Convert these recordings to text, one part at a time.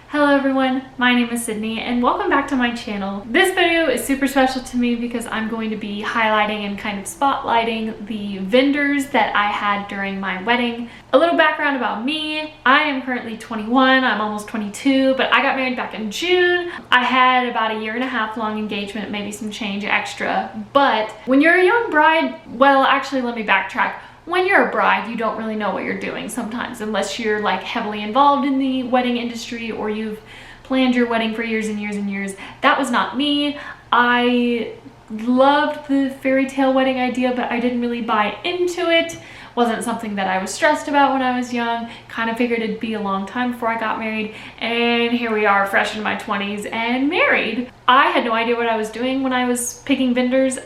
Hello everyone, my name is Sydney and welcome back to my channel. This video is super special to me because I'm going to be highlighting and kind of spotlighting the vendors that I had during my wedding. A little background about me: I am currently 21, I'm almost 22, but I got married back in June. I had about a 1.5 year long engagement, maybe some change extra, but when you're a young bride, well, actually let me backtrack. When you're a bride, you don't really know what you're doing sometimes, unless you're like heavily involved in the wedding industry or you've planned your wedding for years and years and years. That was not me. I loved the fairy tale wedding idea, but I didn't really buy into it. Wasn't something that I was stressed about when I was young. Kind of figured it'd be a long time before I got married, and here we are, fresh in my 20s and married. I had no idea what I was doing when I was picking vendors.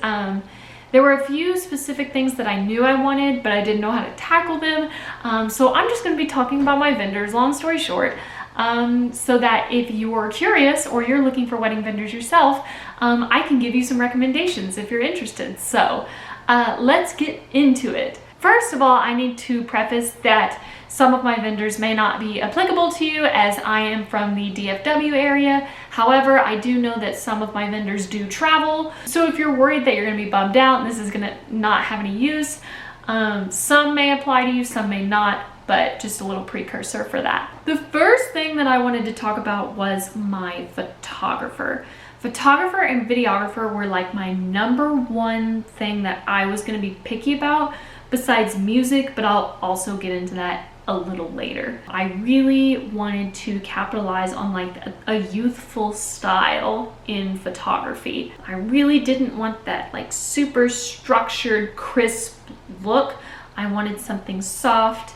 There were a few specific things that I knew I wanted, but I didn't know how to tackle them. So I'm just going to be talking about my vendors, long story short, so that if you're curious or you're looking for wedding vendors yourself, I can give you some recommendations if you're interested. So let's get into it. First of all, I need to preface that some of my vendors may not be applicable to you, as I am from the DFW area. However, I do know that some of my vendors do travel. So if you're worried that you're gonna be bummed out and this is gonna not have any use, some may apply to you, some may not, but just a little precursor for that. The first thing that I wanted to talk about was my photographer. Photographer and videographer were like my #1 thing that I was gonna be picky about, besides music, but I'll also get into that a little later. I really wanted to capitalize on like a youthful style in photography. I really didn't want that like super structured, crisp look. I wanted something soft,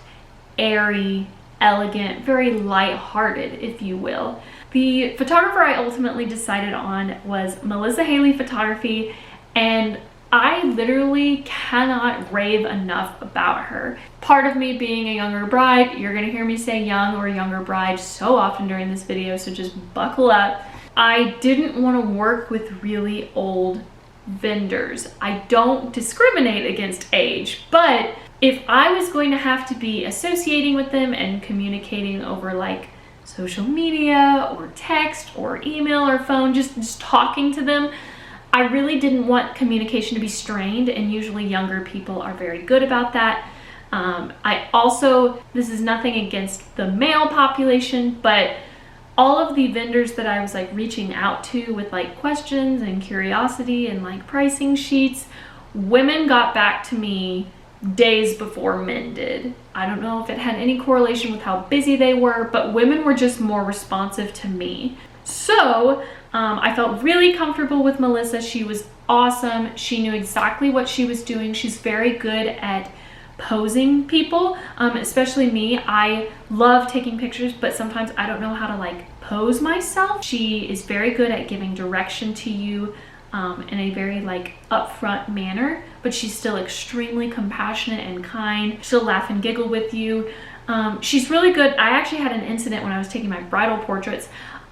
airy, elegant, very light-hearted, if you will. The photographer I ultimately decided on was Melissa Haley Photography, and I literally cannot rave enough about her. Part of me being a younger bride, you're gonna hear me say young or younger bride so often during this video, so just buckle up. I didn't want to work with really old vendors. I don't discriminate against age, but if I was going to have to be associating with them and communicating over like social media or text or email or phone, just talking to them, I really didn't want communication to be strained, and usually younger people are very good about that. This is nothing against the male population, but all of the vendors that I was like reaching out to with like questions and curiosity and like pricing sheets, women got back to me days before men did. I don't know if it had any correlation with how busy they were, but women were just more responsive to me. So I felt really comfortable with Melissa. She was awesome. She knew exactly what she was doing. She's very good at posing people, especially me. I love taking pictures, but sometimes I don't know how to like pose myself. She is very good at giving direction to you in a very like upfront manner, but she's still extremely compassionate and kind. She'll laugh and giggle with you. She's really good. I actually had an incident when I was taking my bridal portraits.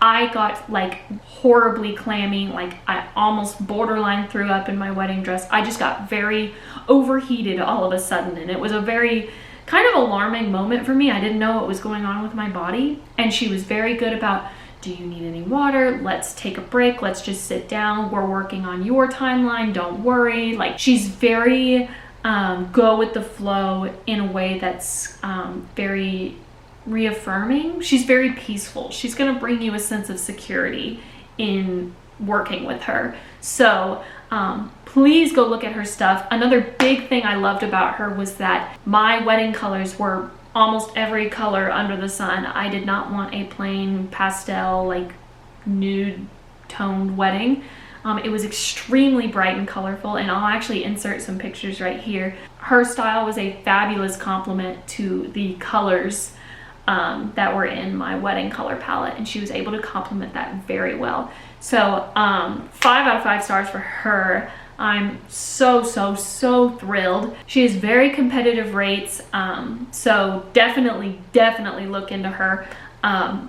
I got like horribly clammy, like I almost borderline threw up in my wedding dress. I just got very overheated all of a sudden, and it was a very kind of alarming moment for me. I didn't know what was going on with my body, and she was very good about, do you need any water? Let's take a break. Let's just sit down. We're working on your timeline. Don't worry. Like, she's very go with the flow in a way that's very reaffirming. She's very peaceful. She's going to bring you a sense of security in working with her. So please go look at her stuff. Another big thing I loved about her was that my wedding colors were almost every color under the sun. I did not want a plain pastel, like nude toned wedding. It was extremely bright and colorful, and I'll actually insert some pictures right here. Her style was a fabulous complement to the colors that were in my wedding color palette, and she was able to complement that very well. So 5 out of 5 stars for her. I'm so thrilled. She has very competitive rates, so definitely look into her.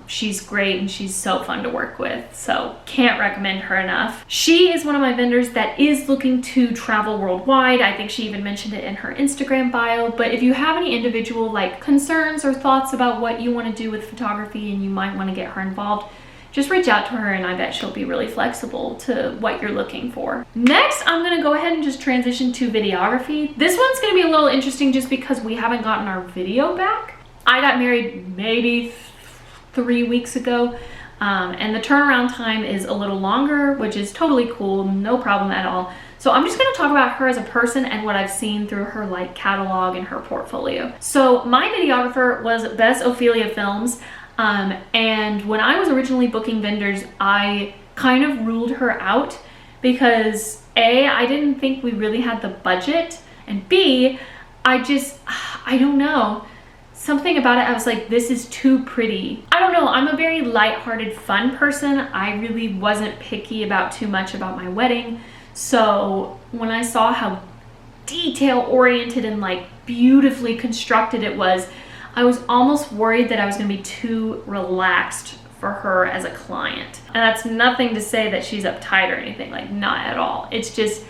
She's great and she's so fun to work with, so can't recommend her enough. She is one of my vendors that is looking to travel worldwide. I think she even mentioned it in her Instagram bio, but if you have any individual like concerns or thoughts about what you want to do with photography and you might want to get her involved, just reach out to her and I bet she'll be really flexible to what you're looking for. Next, I'm gonna go ahead and just transition to videography. This one's gonna be a little interesting just because we haven't gotten our video back. I got married maybe 3 weeks ago, and the turnaround time is a little longer, which is totally cool, no problem at all. So I'm just going to talk about her as a person and what I've seen through her like catalog and her portfolio. So my videographer was Bess Ophelia Films, and when I was originally booking vendors, I kind of ruled her out because A, I didn't think we really had the budget, and B, I don't know. Something about it, I was like, this is too pretty. I don't know, I'm a very lighthearted, fun person. I really wasn't picky about too much about my wedding. So when I saw how detail-oriented and like beautifully constructed it was, I was almost worried that I was gonna be too relaxed for her as a client. And that's nothing to say that she's uptight or anything, like not at all. It's just,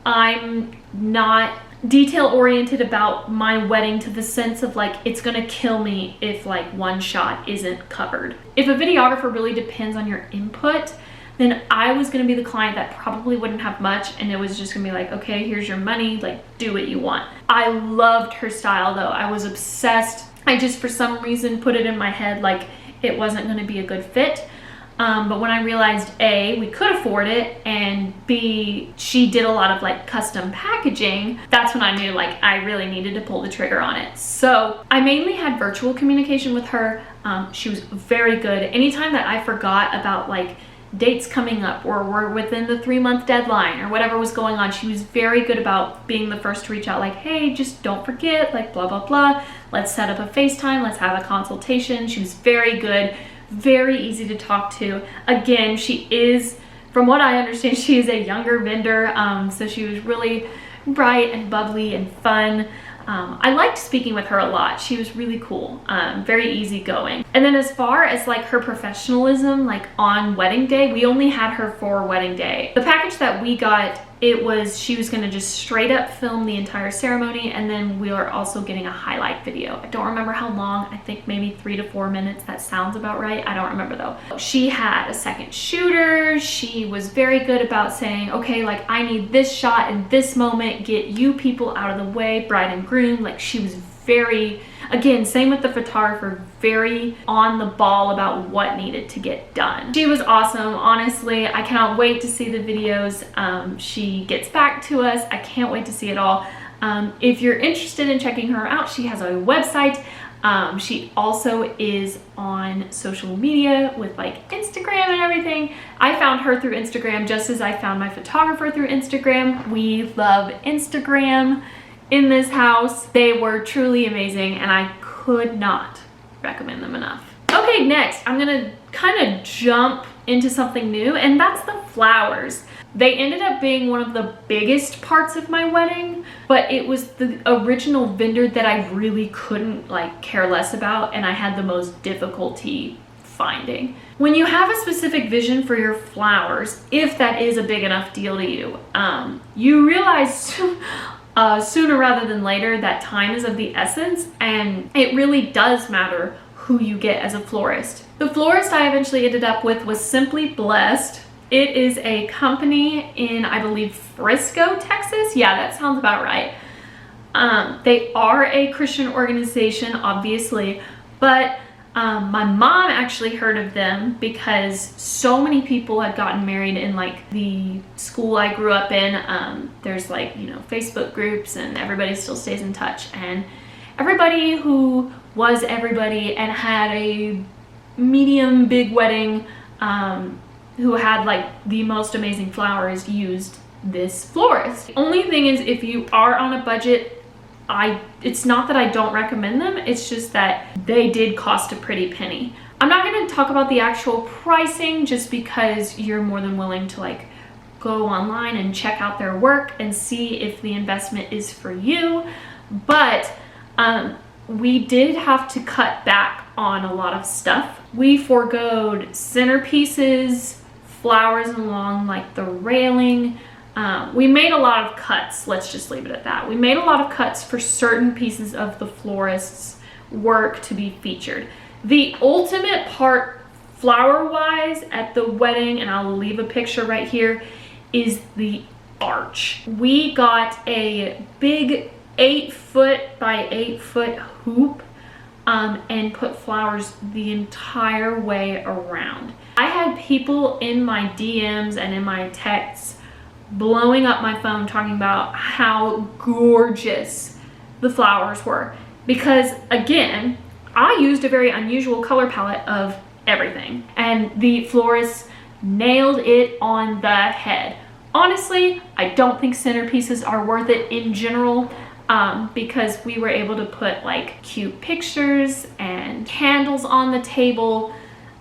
I'm not detail oriented about my wedding to the sense of like it's gonna kill me if like one shot isn't covered. If a videographer really depends on your input, then I was gonna be the client that probably wouldn't have much, and it was just gonna be like, okay, here's your money, like do what you want. I loved her style though. I was obsessed. I just for some reason put it in my head like it wasn't gonna be a good fit. But when I realized A, we could afford it, and B, she did a lot of like custom packaging, that's when I knew like I really needed to pull the trigger on it. So I mainly had virtual communication with her. She was very good. Anytime that I forgot about like dates coming up or we're within the 3-month deadline or whatever was going on, she was very good about being the first to reach out like, hey, just don't forget, like blah, blah, blah. Let's set up a FaceTime, let's have a consultation. She was very good. Very easy to talk to. Again, she is, from what I understand, she is a younger vendor, so she was really bright and bubbly and fun. I liked speaking with her a lot. She was really cool, very easygoing. And then as far as like her professionalism, like on wedding day, we only had her for wedding day. The package that we got, she was gonna just straight up film the entire ceremony, and then we are also getting a highlight video. I don't remember how long, I think maybe 3 to 4 minutes. That sounds about right. I don't remember though. She had a second shooter. She was very good about saying, okay, like I need this shot in this moment, get you people out of the way, bride and groom. Like she was very, again, same with the photographer, very on the ball about what needed to get done. She was awesome. Honestly, I cannot wait to see the videos she gets back to us. I can't wait to see it all. If you're interested in checking her out, she has a website. She also is on social media with like Instagram and everything. I found her through Instagram just as I found my photographer through Instagram. We love Instagram in this house. They were truly amazing and I could not recommend them enough. Okay, next I'm gonna kind of jump into something new, and that's the flowers. They ended up being one of the biggest parts of my wedding, but it was the original vendor that I really couldn't like care less about, and I had the most difficulty finding. When you have a specific vision for your flowers, if that is a big enough deal to you, you realize sooner rather than later that time is of the essence, and it really does matter who you get as a florist. The florist I eventually ended up with was Simply Blessed. It is a company in, I believe, Frisco, Texas. Yeah, that sounds about right. They are a Christian organization, obviously, but my mom actually heard of them because so many people had gotten married in like the school I grew up in. There's like, you know, Facebook groups and everybody still stays in touch, and everybody who was everybody and had a medium big wedding, who had like the most amazing flowers, used this florist. The only thing is, if you are on a budget, it's not that I don't recommend them, it's just that they did cost a pretty penny. I'm not going to talk about the actual pricing just because you're more than willing to like go online and check out their work and see if the investment is for you. But we did have to cut back on a lot of stuff. We forgoed centerpieces, flowers along like the railing. We made a lot of cuts, let's just leave it at that. We made a lot of cuts for certain pieces of the florist's work to be featured. The ultimate part, flower-wise, at the wedding, and I'll leave a picture right here, is the arch. We got a big 8-foot by 8-foot hoop and put flowers the entire way around. I had people in my DMs and in my texts blowing up my phone talking about how gorgeous the flowers were, because again, I used a very unusual color palette of everything, and the florist nailed it on the head. Honestly, I don't think centerpieces are worth it in general, because we were able to put like cute pictures and candles on the table.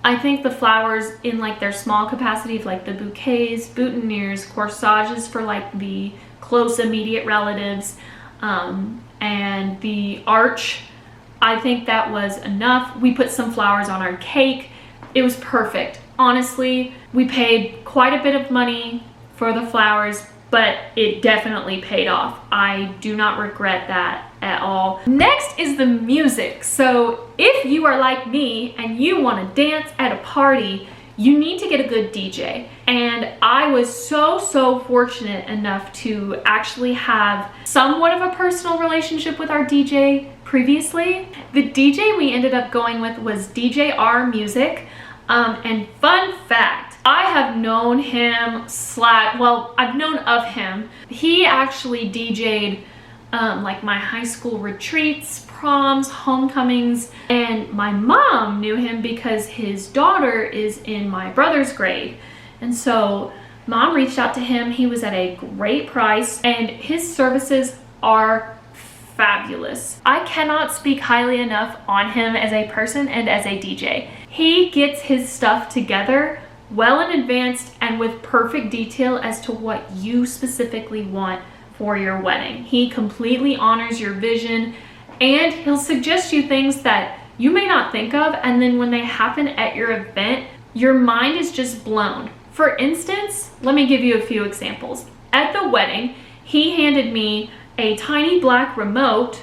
I think the flowers in like their small capacity of like the bouquets, boutonnieres, corsages for like the close immediate relatives, and the arch, I think that was enough. We put some flowers on our cake. It was perfect. Honestly, we paid quite a bit of money for the flowers, but it definitely paid off. I do not regret that at all. Next is the music. So if you are like me and you want to dance at a party, you need to get a good DJ. And I was so fortunate enough to actually have somewhat of a personal relationship with our DJ previously. The DJ we ended up going with was DJ R Music. And fun fact, I have known him I've known of him. He actually DJ'd like my high school retreats, proms, homecomings, and my mom knew him because his daughter is in my brother's grade. And so mom reached out to him. He was at a great price and his services are fabulous. I cannot speak highly enough on him as a person and as a DJ. He gets his stuff together well in advance and with perfect detail as to what you specifically want for your wedding. He completely honors your vision and he'll suggest you things that you may not think of, and then when they happen at your event, your mind is just blown. For instance, let me give you a few examples. At the wedding, he handed me a tiny black remote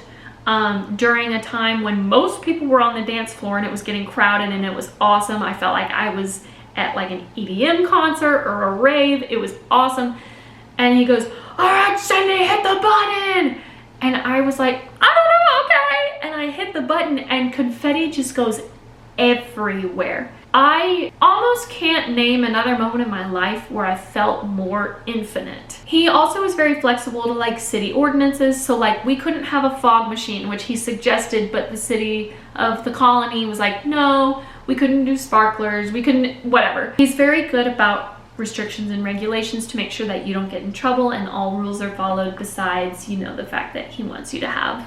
during a time when most people were on the dance floor and it was getting crowded, and it was awesome. I felt like I was at like an EDM concert or a rave. It was awesome. And he goes, "All right, Cindy, hit the button." And I was like, "I don't know, okay." And I hit the button and confetti just goes everywhere. I almost can't name another moment in my life where I felt more infinite. He also was very flexible to like city ordinances. So like we couldn't have a fog machine, which he suggested, but the city of the colony was like, no, we couldn't do sparklers. We couldn't, whatever. He's very good about restrictions and regulations to make sure that you don't get in trouble and all rules are followed, besides, you know, the fact that he wants you to have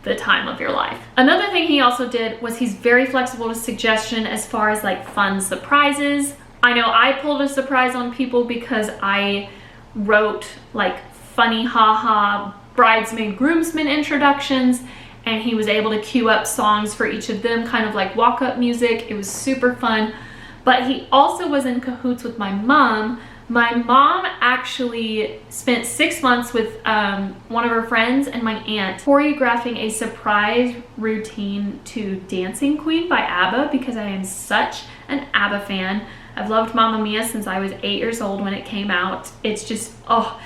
the time of your life. Another thing he also did was he's very flexible to suggestion as far as like fun surprises. I know I pulled a surprise on people because I wrote like funny haha bridesmaid groomsmen introductions, and he was able to cue up songs for each of them, kind of like walk-up music. It was super fun. But he also was in cahoots with my mom. My mom actually spent 6 months with one of her friends and my aunt choreographing a surprise routine to Dancing Queen by ABBA, because I am such an ABBA fan. I've loved Mamma Mia since I was 8 years old when it came out. It's just, oh,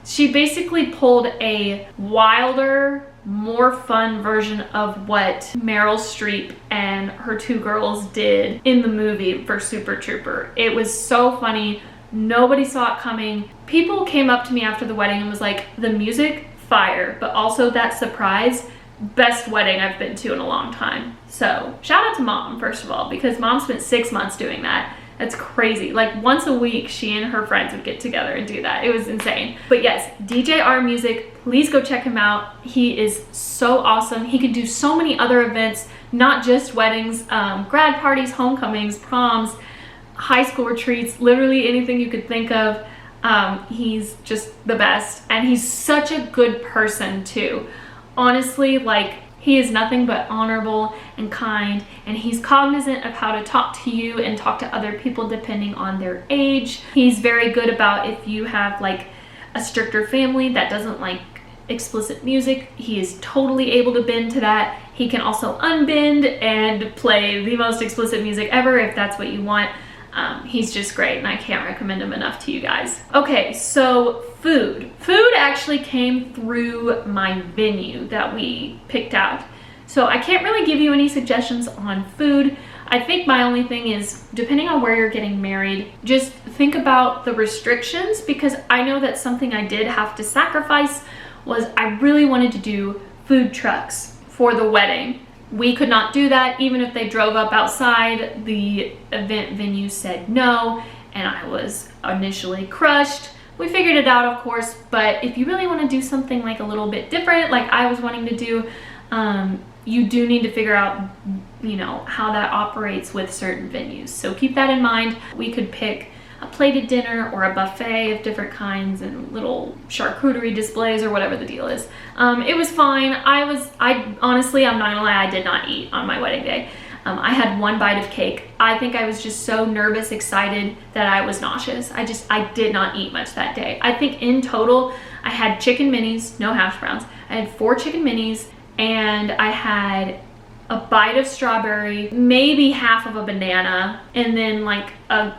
she basically pulled a wilder, more fun version of what Meryl Streep and her two girls did in the movie for Super Trooper. It was so funny. Nobody saw it coming. People came up to me after the wedding and was like, the music, fire, but also that surprise, best wedding I've been to in a long time. So shout out to mom, first of all, because mom spent 6 months doing that. That's crazy. Like once a week, she and her friends would get together and do that. It was insane. But yes, DJ R Music, please go check him out. He is so awesome. He can do so many other events, not just weddings, grad parties, homecomings, proms, high school retreats, literally anything you could think of. He's just the best, and he's such a good person too. Honestly, like He is nothing but honorable and kind, and he's cognizant of how to talk to you and talk to other people depending on their age. He's very good about if you have like a stricter family that doesn't like explicit music, he is totally able to bend to that. He can also unbend and play the most explicit music ever if that's what you want. He's just great, and I can't recommend him enough to you guys. Okay, so food. Food actually came through my venue that we picked out. So I can't really give you any suggestions on food. I think my only thing is, depending on where you're getting married, just think about the restrictions, because I know that something I did have to sacrifice was I really wanted to do food trucks for the wedding. We could not do that. Even if they drove up outside, the event venue said no, and I was initially crushed. We figured it out, of course, but if you really want to do something like a little bit different, like I was wanting to do, you do need to figure out, you know, how that operates with certain venues. So keep that in mind. We could pick a plated dinner or a buffet of different kinds and little charcuterie displays or whatever the deal is. It was fine. I honestly, I'm not gonna lie, I did not eat on my wedding day. I had one bite of cake. I think I was just so nervous, excited that I was nauseous. I did not eat much that day. I think in total, I had chicken minis, no hash browns. I had 4 chicken minis, and I had a bite of strawberry, maybe half of a banana, and then like a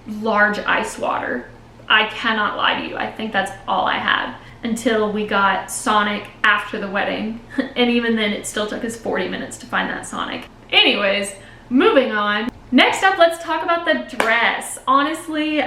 large ice water. I cannot lie to you. I think that's all I had until we got Sonic after the wedding. And even then it still took us 40 minutes to find that Sonic. Anyways, moving on. Next up, let's talk about the dress. Honestly,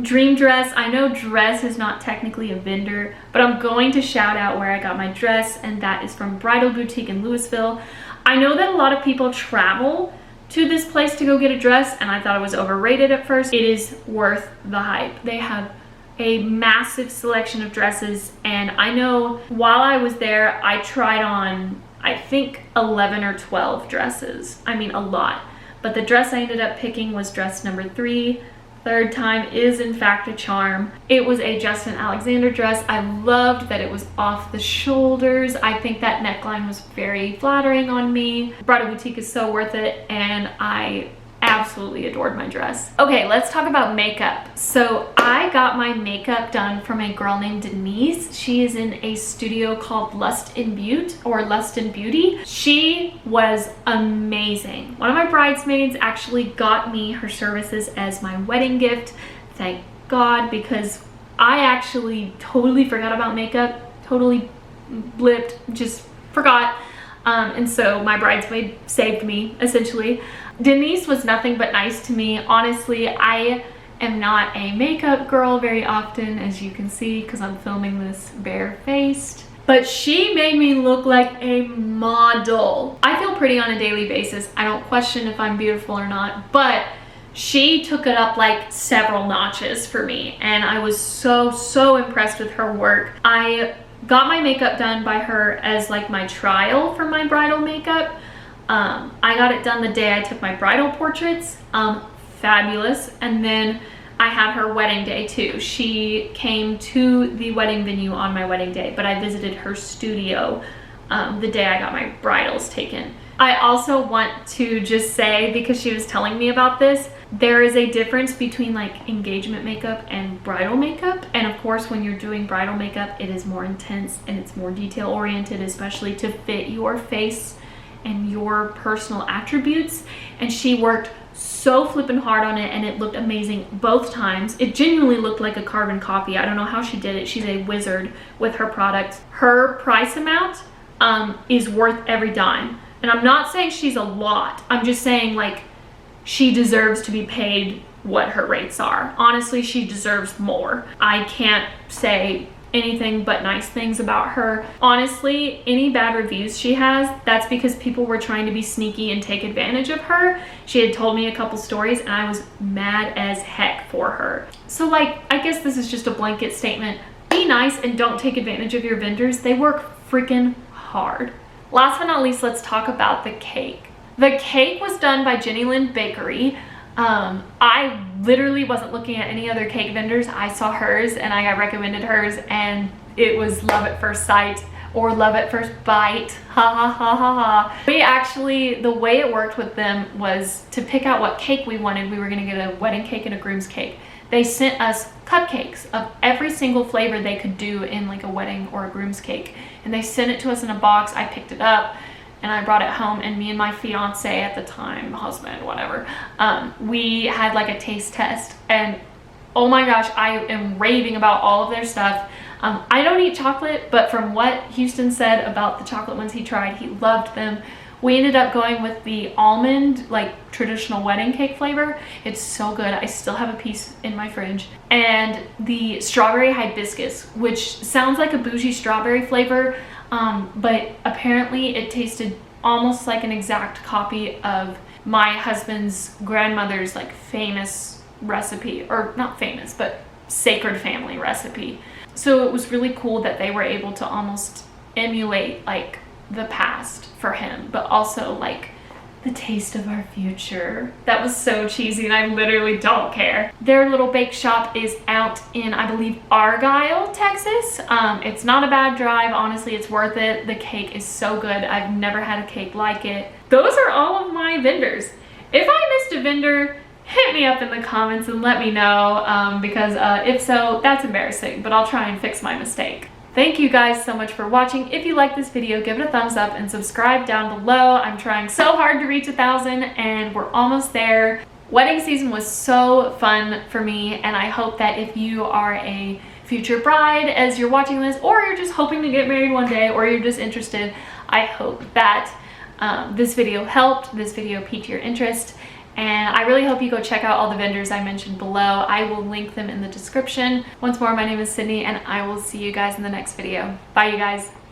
dream dress. I know dress is not technically a vendor, but I'm going to shout out where I got my dress, and that is from Bridal Boutique in Louisville. I know that a lot of people travel to this place to go get a dress, and I thought it was overrated at first. It is worth the hype. They have a massive selection of dresses, and I know while I was there, I tried on, I think, 11 or 12 dresses. I mean, a lot. But the dress I ended up picking was dress number 3. Third time is in fact a charm. It was a Justin Alexander dress. I loved that it was off the shoulders. I think that neckline was very flattering on me. Bridal Boutique is so worth it, and I absolutely adored my dress. Okay, let's talk about makeup. So I got my makeup done from a girl named Denise. She is in a studio called Lust in Beauty. She was amazing. One of my bridesmaids actually got me her services as my wedding gift. Thank God, because I actually totally forgot about makeup, totally blipped, just forgot. And so my bridesmaid saved me, essentially. Denise was nothing but nice to me. Honestly, I am not a makeup girl very often, as you can see, because I'm filming this barefaced. But she made me look like a model. I feel pretty on a daily basis. I don't question if I'm beautiful or not, but she took it up like several notches for me, and I was so impressed with her work. I got my makeup done by her as like my trial for my bridal makeup. I got it done the day I took my bridal portraits. Fabulous. And then I had her wedding day too. She came to the wedding venue on my wedding day, but I visited her studio the day I got my bridals taken. I also want to just say, because she was telling me about this, there is a difference between like engagement makeup and bridal makeup. And of course, when you're doing bridal makeup, it is more intense and it's more detail oriented, especially to fit your face and your personal attributes. And she worked so flippin' hard on it, and it looked amazing both times. It genuinely looked like a carbon copy. I don't know how she did it. She's a wizard with her products. Her price amount is worth every dime. And I'm not saying she's a lot. I'm just saying like she deserves to be paid what her rates are. Honestly, she deserves more. I can't say anything but nice things about her. Honestly, any bad reviews she has, that's because people were trying to be sneaky and take advantage of her. She had told me a couple stories, and I was mad as heck for her. So like, I guess this is just a blanket statement. Be nice and don't take advantage of your vendors. They work freaking hard. Last but not least, let's talk about the cake. The cake was done by Jenny Lind Bakery. I literally wasn't looking at any other cake vendors. I saw hers and I got recommended hers, and it was love at first sight. or love at first bite. Ha ha ha ha ha. We actually, the way it worked with them was to pick out what cake we wanted. We were gonna get a wedding cake and a groom's cake. They sent us cupcakes of every single flavor they could do in like a wedding or a groom's cake. And they sent it to us in a box. I picked it up and I brought it home, and me and my fiance at the time, husband, whatever, we had like a taste test, and oh my gosh, I am raving about all of their stuff. I don't eat chocolate, but from what Houston said about the chocolate ones he tried, he loved them. We ended up going with the almond, like traditional wedding cake flavor. It's so good. I still have a piece in my fridge. And the strawberry hibiscus, which sounds like a bougie strawberry flavor, but apparently it tasted almost like an exact copy of my husband's grandmother's like famous recipe, or not famous, but sacred family recipe. So it was really cool that they were able to almost emulate like the past for him, but also like the taste of our future. That was so cheesy, and I literally don't care. Their little bake shop is out in, I believe, Argyle, Texas. It's not a bad drive. Honestly, it's worth it. The cake is so good. I've never had a cake like it. Those are all of my vendors. If I missed a vendor, hit me up in the comments and let me know, because if so, that's embarrassing, but I'll try and fix my mistake. Thank you guys so much for watching. If you like this video, give it a thumbs up and subscribe down below. I'm trying so hard to reach 1,000 and we're almost there. Wedding season was so fun for me, and I hope that if you are a future bride as you're watching this, or you're just hoping to get married one day, or you're just interested, I hope that this video helped, this video piqued your interest. And I really hope you go check out all the vendors I mentioned below. I will link them in the description. Once more, my name is Sydney, and I will see you guys in the next video. Bye, you guys.